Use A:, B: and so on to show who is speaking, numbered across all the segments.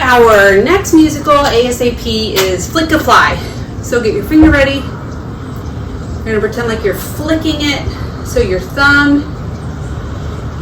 A: Our next musical ASAP is Flick a Fly. So get your finger ready. You're going to pretend like you're flicking it. So your thumb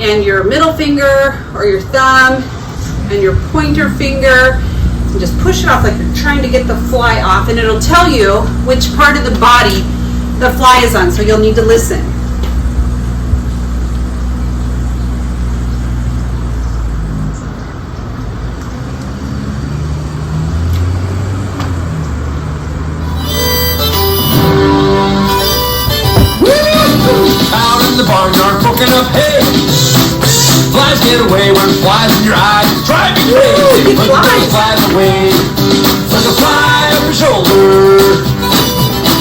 A: and your middle finger, or your thumb and your pointer finger, and just push it off like you're trying to get the fly off, and it'll tell you which part of the body the fly is on, so you'll need to listen.
B: Out in the barnyard poking up hay. Flies get away when flies in your eyes drive you crazy. Put those flies away. Flick a fly up your shoulder.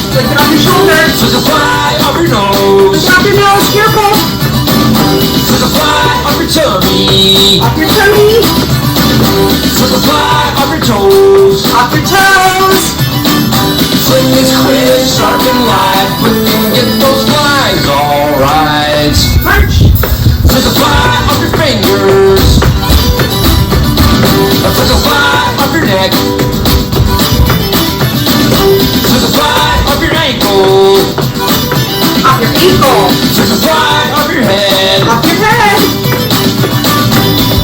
A: Flick it on your shoulder.
B: Flick a fly up your nose.
A: Flick off your nose, careful.
B: Flick a fly up your tummy.
A: Off your tummy.
B: Flick a fly up your toes.
A: Off your toes.
B: Flick is quick, sharp and light. But you can get those flies alright.
A: March.
B: Flick a fly up your fingers. Flick a fly up your neck. Flick a fly up your ankle.
A: Off your ankle.
B: Flick a fly up your head.
A: Off your head.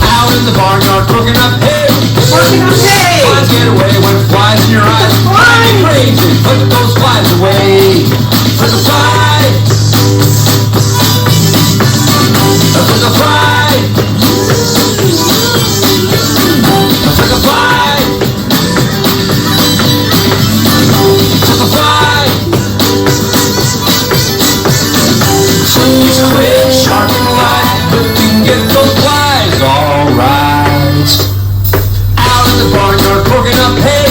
B: Out in the barnyard cooking up hay.
A: Working on hay.
B: Flies get away when flies in your eyes drive you crazy. Put those flies away. Flick a fly. Flick a fly. Flick a fly. Flick a fly. She's quick, sharp and light, but you can get those flies alright. Out in the barnyard cooking up hay.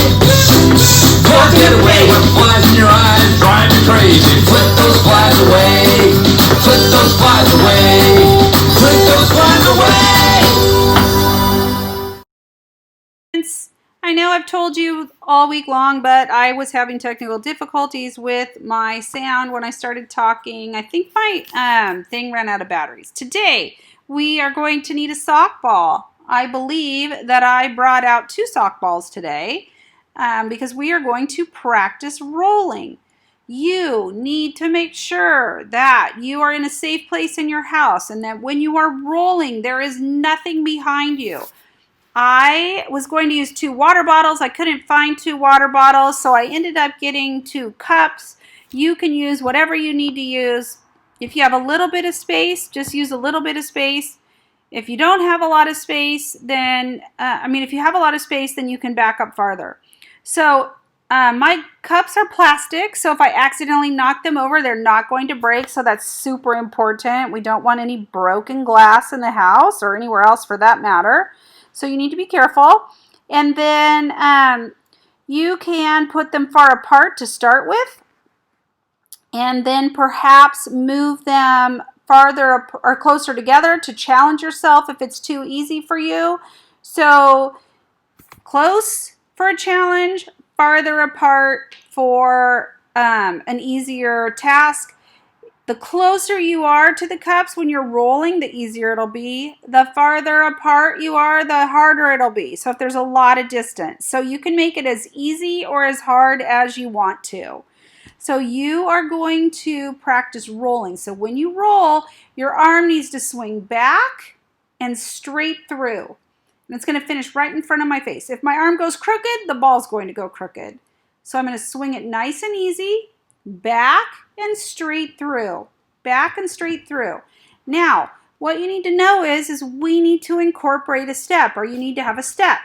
B: Flies get away when flies in your eyes drive you crazy. Flick those flies away. Flick those flies away. Flick those flies away.
A: I know I've told you all week long, but I was having technical difficulties with my sound when I started talking. I think my thing ran out of batteries. Today, we are going to need a softball. I believe that I brought out 2 softballs today because we are going to practice rolling. You need to make sure that you are in a safe place in your house and that when you are rolling, there is nothing behind you. I was going to use 2 water bottles. I couldn't find 2 water bottles, so I ended up getting 2 cups. You can use whatever you need to use. If you have a little bit of space, just use a little bit of space. If you don't have a lot of space, then, if you have a lot of space, then you can back up farther. So my cups are plastic, so if I accidentally knock them over, they're not going to break, so that's super important. We don't want any broken glass in the house or anywhere else for that matter. So you need to be careful. And then you can put them far apart to start with. And then perhaps move them farther or closer together to challenge yourself if it's too easy for you. So close for a challenge, farther apart for an easier task. The closer you are to the cups when you're rolling, the easier it'll be. The farther apart you are, the harder it'll be. So if there's a lot of distance. So you can make it as easy or as hard as you want to. So you are going to practice rolling. So when you roll, your arm needs to swing back and straight through. And it's going to finish right in front of my face. If my arm goes crooked, the ball's going to go crooked. So I'm going to swing it nice and easy, back and straight through, back and straight through. Now, what you need to know is we need to incorporate a step, or you need to have a step.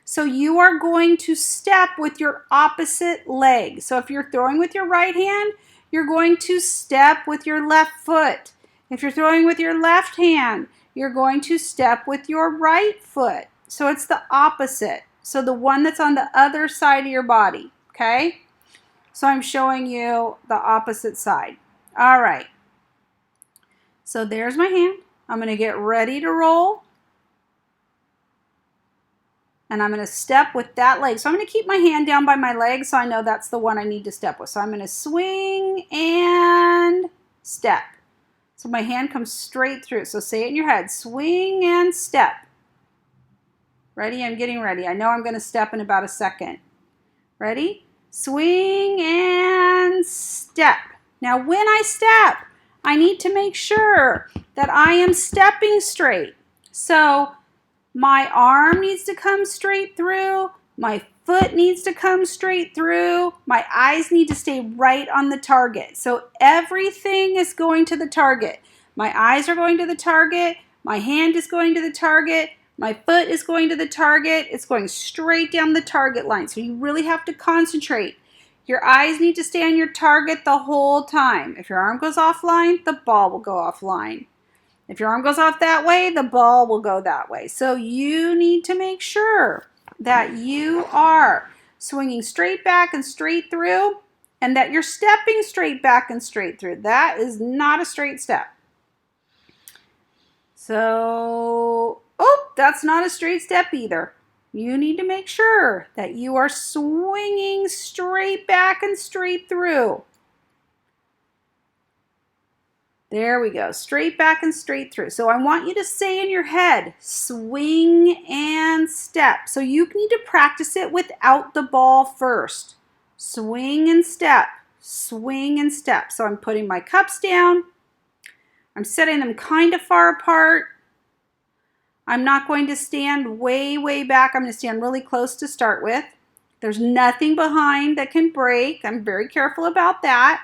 A: So you are going to step with your opposite leg. So if you're throwing with your right hand, you're going to step with your left foot. If you're throwing with your left hand, you're going to step with your right foot. So it's the opposite. So the one that's on the other side of your body, okay? So I'm showing you the opposite side. All right. So there's my hand. I'm going to get ready to roll. And I'm going to step with that leg. So I'm going to keep my hand down by my leg so I know that's the one I need to step with. So I'm going to swing and step. So my hand comes straight through. So say it in your head. Swing and step. Ready? I'm getting ready. I know I'm going to step in about a second. Ready? Swing and step. Now when I step, I need to make sure that I am stepping straight. So my arm needs to come straight through. My foot needs to come straight through. My eyes need to stay right on the target. So everything is going to the target. My eyes are going to the target. My hand is going to the target. My foot is going to the target. It's going straight down the target line. So you really have to concentrate. Your eyes need to stay on your target the whole time. If your arm goes offline, the ball will go offline. If your arm goes off that way, the ball will go that way. So you need to make sure that you are swinging straight back and straight through, and that you're stepping straight back and straight through. That is not a straight step. So, that's not a straight step either. You need to make sure that you are swinging straight back and straight through. There we go, straight back and straight through. So I want you to say in your head, swing and step. So you need to practice it without the ball first. Swing and step, swing and step. So I'm putting my cups down. I'm setting them kind of far apart. I'm not going to stand way, way back. I'm going to stand really close to start with. There's nothing behind that can break. I'm very careful about that.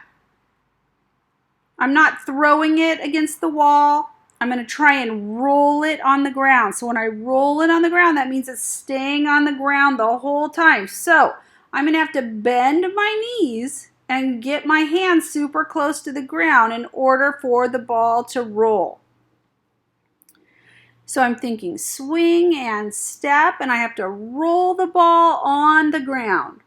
A: I'm not throwing it against the wall. I'm going to try and roll it on the ground. So when I roll it on the ground, that means it's staying on the ground the whole time. So I'm going to have to bend my knees and get my hands super close to the ground in order for the ball to roll. So I'm thinking swing and step, and I have to roll the ball on the ground.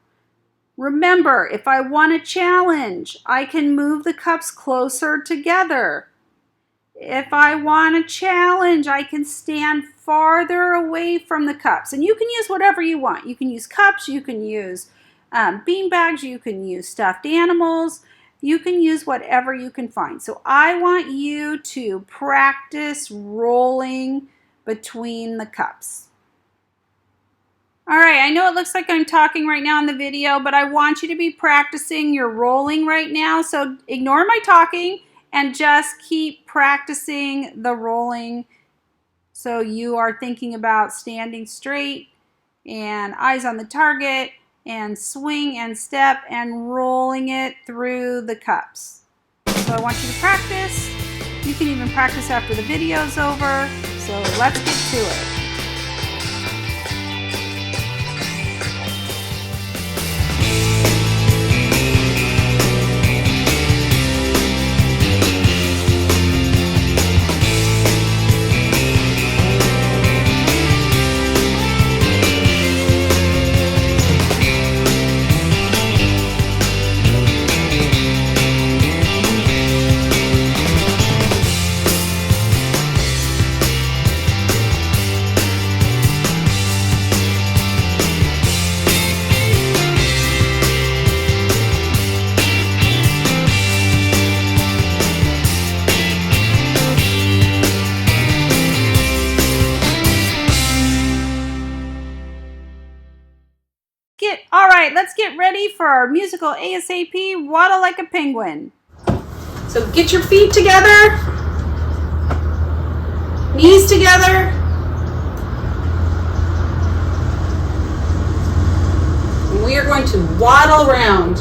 A: Remember, if I want a challenge, I can move the cups closer together. If I want a challenge, I can stand farther away from the cups. And you can use whatever you want. You can use cups, you can use bean bags, you can use stuffed animals, you can use whatever you can find. So I want you to practice rolling between the cups. All right, I know it looks like I'm talking right now in the video, but I want you to be practicing your rolling right now. So ignore my talking and just keep practicing the rolling. So you are thinking about standing straight and eyes on the target and swing and step and rolling it through the cups. So I want you to practice. You can even practice after the video's over. So let's get to it. All right, let's get ready for our musical ASAP, Waddle Like a Penguin. So get your feet together, knees together, and we are going to waddle around.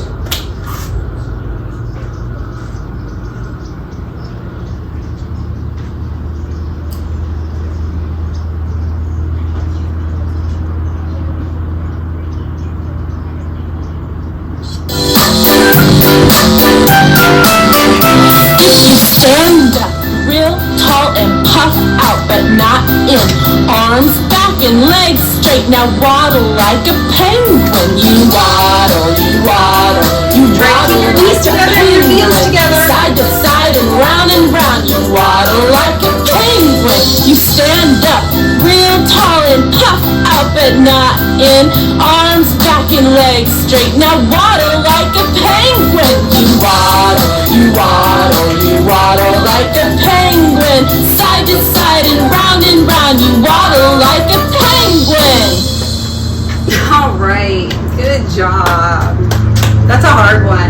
C: Stand up real tall and puff out, but not in. Arms back and legs straight. Now waddle like a penguin. You waddle, you waddle, you waddle.
A: Your knees together, your heels together.
C: Side to side and round and round. You waddle like a penguin. You stand up real tall and puff out, but not in. Arms back and legs straight. Now waddle like a penguin. You waddle, you waddle, you waddle like a penguin. Side decide, and round you waddle like a penguin.
A: All right. Good job. That's a hard one.